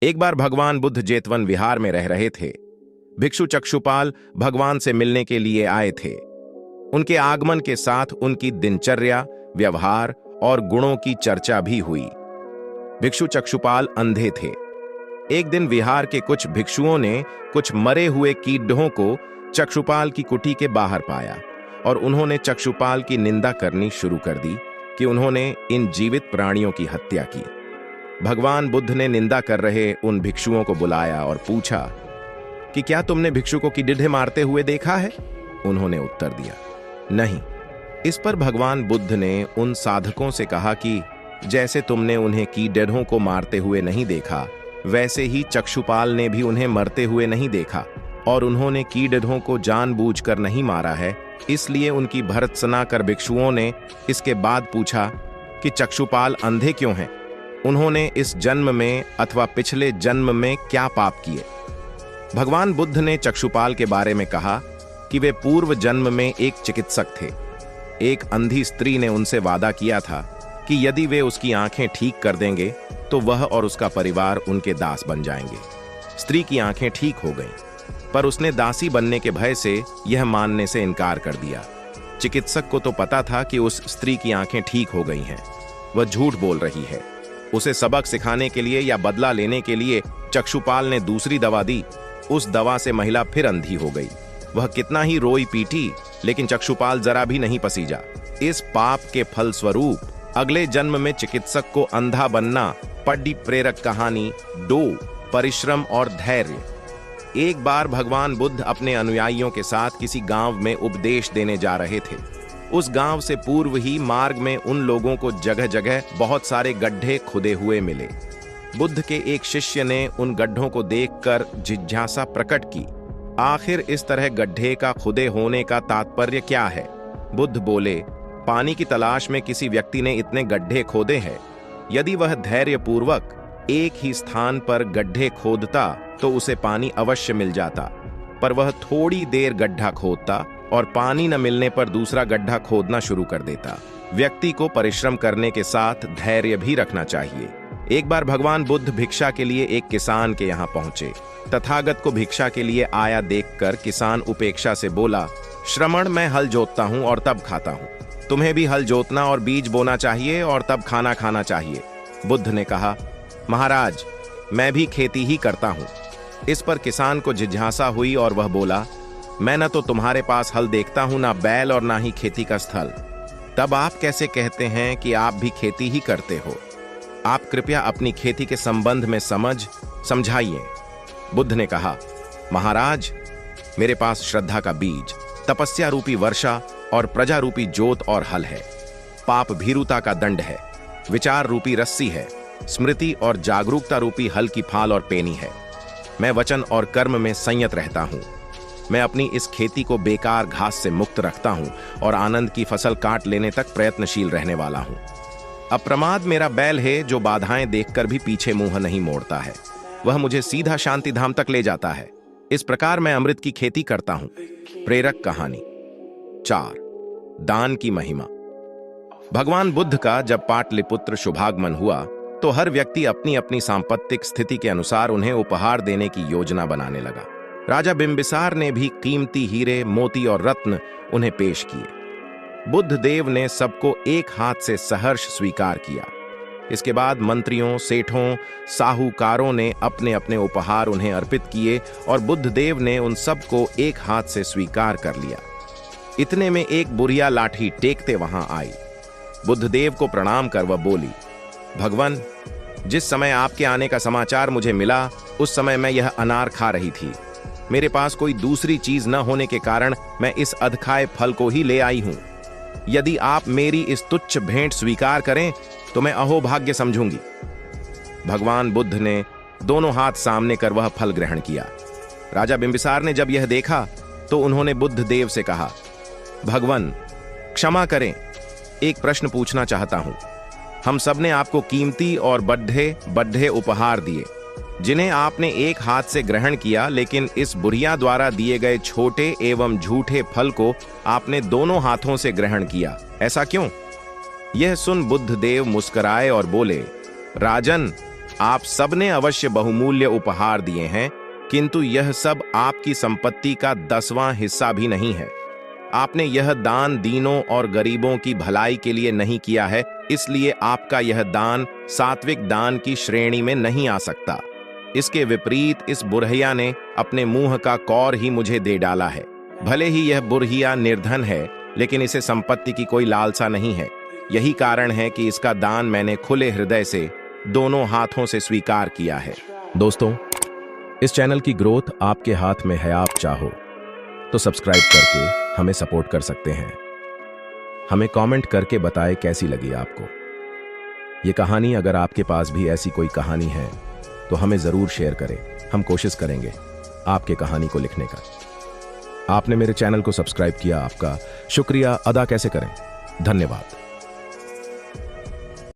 एक बार भगवान बुद्ध जेतवन विहार में रह रहे थे। भिक्षु चक्षुपाल भगवान से मिलने के लिए आए थे। उनके आगमन के साथ उनकी दिनचर्या, व्यवहार और गुणों की चर्चा भी हुई। भिक्षु चक्षुपाल अंधे थे। एक दिन विहार के कुछ भिक्षुओं ने कुछ मरे हुए कीड़ों को चक्षुपाल की कुटी के बाहर पाया और उन्होंने चक्षुपाल की निंदा करनी शुरू कर दी कि उन्होंने इन जीवित प्राणियों की हत्या की। भगवान बुद्ध ने निंदा कर रहे उन भिक्षुओं को बुलाया और पूछा कि क्या तुमने भिक्षुकों की ढिढे मारते हुए देखा है? उन्होंने उत्तर दिया, नहीं। इस पर भगवान बुद्ध ने उन साधकों से कहा कि जैसे तुमने उन्हें कीड़ों को मारते हुए नहीं देखा, वैसे ही चक्षुपाल ने भी उन्हें मरते हुए नहीं देखा और उन्होंने कीड़ों को जानबूझकर नहीं मारा है। इसलिए उनकी भर्त्सना कर भिक्षुओं ने इसके बाद पूछा कि चक्षुपाल अंधे क्यों हैं? उन्होंने इस जन्म में अथवा पिछले जन्म में क्या पाप किए? भगवान बुद्ध ने चक्षुपाल के बारे में कहा कि वे पूर्व जन्म में एक चिकित्सक थे। एक अंधी स्त्री ने उनसे वादा किया था कि यदि वे उसकी आंखें ठीक कर देंगे तो वह और उसका परिवार उनके दास बन जाएंगे। स्त्री की आंखें ठीक हो गईं, पर उसने दासी बनने के भय से यह मानने से इनकार कर दिया। चिकित्सक को तो पता था कि उस स्त्री की आंखें ठीक हो गई हैं, वह झूठ बोल रही है। उसे सबक सिखाने के लिए या बदला लेने के लिए चक्षुपाल ने दूसरी दवा दी। उस दवा से महिला फिर अंधी हो गई। वह कितना ही रोई पीटी, लेकिन चक्षुपाल जरा भी नहीं पसीजा। इस पाप के फलस्वरूप अगले जन्म में चिकित्सक को अंधा बनना पड़ी। प्रेरक कहानी 2, परिश्रम और धैर्य। एक बार भगवान बुद्ध अपने अनुयायियों के साथ किसी गांव में उपदेश देने जा रहे थे। उस गांव से पूर्व ही मार्ग में उन लोगों को जगह जगह बहुत सारे गड्ढे खुदे हुए मिले। बुद्ध के एक शिष्य ने उन गड्ढों को देखकर जिज्ञासा प्रकट की, आखिर इस तरह गड्ढे का खुदे होने का तात्पर्य क्या है? बुद्ध बोले, पानी की तलाश में किसी व्यक्ति ने इतने गड्ढे खोदे हैं। यदि वह धैर्यपूर्वक एक ही स्थान पर गड्ढे खोदता तो उसे पानी अवश्य मिल जाता, पर वह थोड़ी देर गड्ढा खोदता और पानी न मिलने पर दूसरा गड्ढा खोदना शुरू कर देता। व्यक्ति को परिश्रम करने के साथ धैर्य भी रखना चाहिए। एक बार भगवान बुद्ध भिक्षा के लिए एक किसान के यहाँ पहुंचे। तथागत को भिक्षा के लिए आया देखकर किसान उपेक्षा से बोला, श्रमण, मैं हल जोतता हूँ और तब खाता हूँ। तुम्हें भी हल जोतना और बीज बोना चाहिए और तब खाना खाना चाहिए। बुद्ध ने कहा, महाराज, मैं भी खेती ही करता हूँ। इस पर किसान को जिज्ञासा हुई और वह बोला, मैं न तो तुम्हारे पास हल देखता हूं, ना बैल और ना ही खेती का स्थल। तब आप कैसे कहते हैं कि आप भी खेती ही करते हो? आप कृपया अपनी खेती के संबंध में समझाइए। बुद्ध ने कहा, महाराज, मेरे पास श्रद्धा का बीज, तपस्या रूपी वर्षा और प्रजा रूपी जोत और हल है। पाप भीरुता का दंड है, विचार रूपी रस्सी है, स्मृति और जागरूकता रूपी हल की फाल और पेनी है। मैं वचन और कर्म में संयत रहता हूं। मैं अपनी इस खेती को बेकार घास से मुक्त रखता हूं और आनंद की फसल काट लेने तक प्रयत्नशील रहने वाला हूं। अप्रमाद मेरा बैल है जो बाधाएं देखकर भी पीछे मुंह नहीं मोड़ता है। वह मुझे सीधा शांति धाम तक ले जाता है। इस प्रकार मैं अमृत की खेती करता हूं। प्रेरक कहानी 4, दान की महिमा। भगवान बुद्ध का जब पाटलिपुत्र शुभागमन हुआ तो हर व्यक्ति अपनी अपनी सांपत्तिक स्थिति के अनुसार उन्हें उपहार देने की योजना बनाने लगा। राजा बिंबिसार ने भी कीमती हीरे, मोती और रत्न उन्हें पेश किए। बुद्ध देव ने सबको एक हाथ से सहर्ष स्वीकार किया। इसके बाद मंत्रियों, सेठों, साहूकारों ने अपने अपने उपहार उन्हें अर्पित किए और बुद्ध देव ने उन सबको एक हाथ से स्वीकार कर लिया। इतने में एक बुढ़िया लाठी टेकते वहां आई। बुद्ध देव को प्रणाम कर वह बोली, भगवान, जिस समय आपके आने का समाचार मुझे मिला उस समय मैं यह अनार खा रही थी। मेरे पास कोई दूसरी चीज न होने के कारण मैं इस अधखाए फल को ही ले आई हूं। यदि आप मेरी इस तुच्छ भेंट स्वीकार करें तो मैं अहोभाग्य समझूंगी। भगवान बुद्ध ने दोनों हाथ सामने कर वह फल ग्रहण किया। राजा बिंबिसार ने जब यह देखा तो उन्होंने बुद्ध देव से कहा, भगवान, क्षमा करें, एक प्रश्न पूछना चाहता हूं। हम सब ने आपको कीमती और बढ़े उपहार दिए, जिन्हें आपने एक हाथ से ग्रहण किया, लेकिन इस बुढ़िया द्वारा दिए गए छोटे एवं झूठे फल को आपने दोनों हाथों से ग्रहण किया। ऐसा क्यों? यह सुन बुद्ध देव मुस्कुराए और बोले, राजन, आप सबने अवश्य बहुमूल्य उपहार दिए हैं, किंतु यह सब आपकी संपत्ति का 10वां हिस्सा भी नहीं है। आपने यह दान दीनों और गरीबों की भलाई के लिए नहीं किया है, इसलिए आपका यह दान सात्विक दान की श्रेणी में नहीं आ सकता। इसके विपरीत इस बुरहिया ने अपने मुंह का कौर ही मुझे दे डाला है। भले ही यह बुरहिया निर्धन है, लेकिन इसे संपत्ति की कोई लालसा नहीं है। यही कारण है कि इसका दान मैंने खुले हृदय से दोनों हाथों से स्वीकार किया है। दोस्तों, इस चैनल की ग्रोथ आपके हाथ में है। आप चाहो तो सब्सक्राइब करके हमें सपोर्ट कर सकते हैं। हमें कमेंट करके बताएं कैसी लगी आपको ये कहानी। अगर आपके पास भी ऐसी कोई कहानी है तो हमें जरूर शेयर करें। हम कोशिश करेंगे आपके कहानी को लिखने का। आपने मेरे चैनल को सब्सक्राइब किया, आपका शुक्रिया अदा कैसे करें? धन्यवाद।